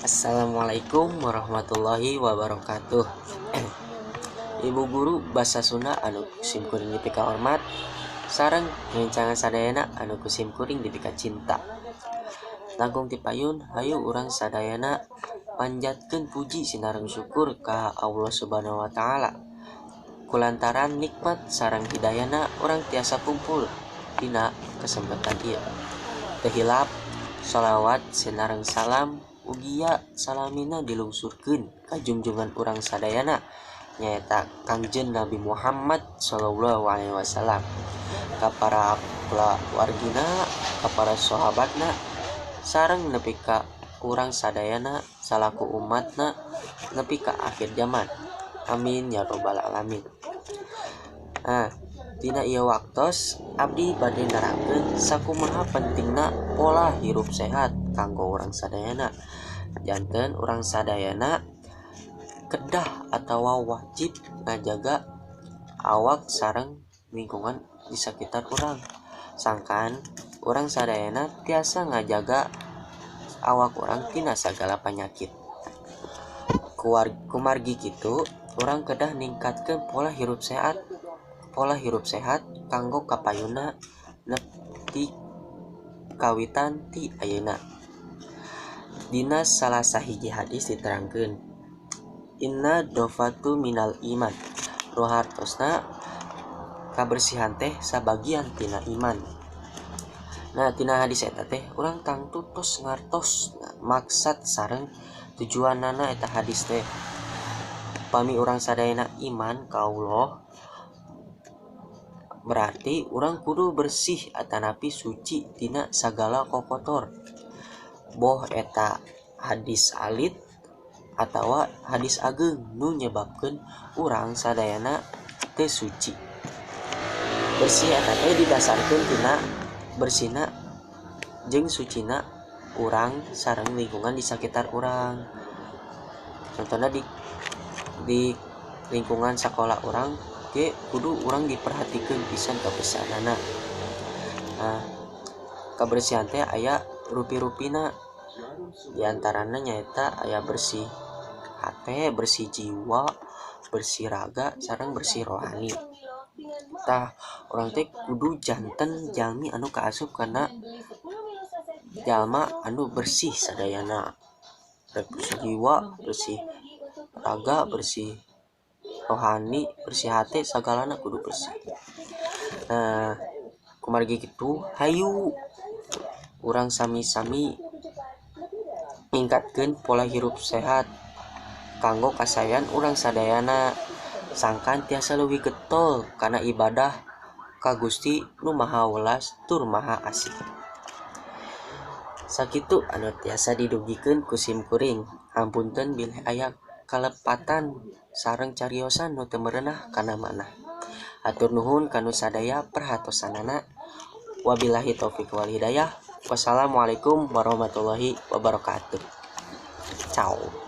Assalamualaikum warahmatullahi wabarakatuh. Ibu guru basa Sunda anu kusim kuring dipika hormat sareng ngencangan sadayana anu kusim kuring dipika cinta. Langkung ti payun hayu urang sadayana panjatkeun puji sinareng syukur ka Allah Subhanahu wa taala. Kulantaran nikmat sareng hidayahna urang tiasa kumpul dina kesempatan ieu. Teu hilap shalawat sinareng salam ugia salamina dilungsurkeun ka junjungan urang sadayana nyaeta Kangjeng Nabi Muhammad sallallahu alaihi wasallam, ka para wargina, ka para sahabatna sareng nepi ka urang sadayana salaku umatna nepi ka akhir zaman. Amin ya rabbal alamin. Dina ieu waktos abdi bade nerangkeun sakumaha pentingna pola hirup sehat kanggo urang sadayana. Janten urang sadayana kedah atawa wajib ngajaga awak sareng lingkungan di sekitar urang. Sangkan urang sadayana tiasa ngajaga awak urang tina sagala panyakit. Kumargi kitu urang kedah ningkatkeun pola hirup sehat kanggo kapayuna nepi kawitan ti ayeuna. Dina salah sahiji hadis diterangkeun, inna dofatu minal iman, rohartosna kabersihan teh sabagian tina iman. Tina hadis eta teh urang tangtu tos ngartos maksad sareng tujuanana eta hadis teh. Pami urang sadayana iman ka Allah, berarti urang kudu bersih atanapi suci tina sagala kokotor. Boh eta hadis alit atawa hadis ageng nu nyebabkeun urang sadayana teu suci. Bersih eta teh didasarkeun tina bersihna jeung sucina urang sareng lingkungan di sekitar urang. Contohna di lingkungan sekolah urang ge kudu urang diperhatikeun pisan kebersihanana. Kebersihan teh aya rupi-rupina, diantarana nyaeta aya bersih hate, bersih jiwa, bersih raga, sareng bersih rohani. Urang teh kudu janten jalmi anu kaasup kana jalma anu bersih sadayana, bersih jiwa, bersih raga, bersih rohani, bersih hate, sagalana kudu bersih. Kumargi kitu hayu urang sami-sami ningkatkeun pola hirup sehat kanggo kasayan urang sadayana, sangkan tiasa leuwih getol kana ibadah ka Gusti nu Maha Welas tur Maha Asih. Sakitu anu tiasa didugikeun ku sim kuring. Hampunten bilih aya kalepatan sareng cariosan nu teu meunah kana manah. Hatur nuhun kanu sadaya perhatosanana. Wabillahi taufik wal hidayah. Wassalamualaikum warahmatullahi wabarakatuh. Ciao.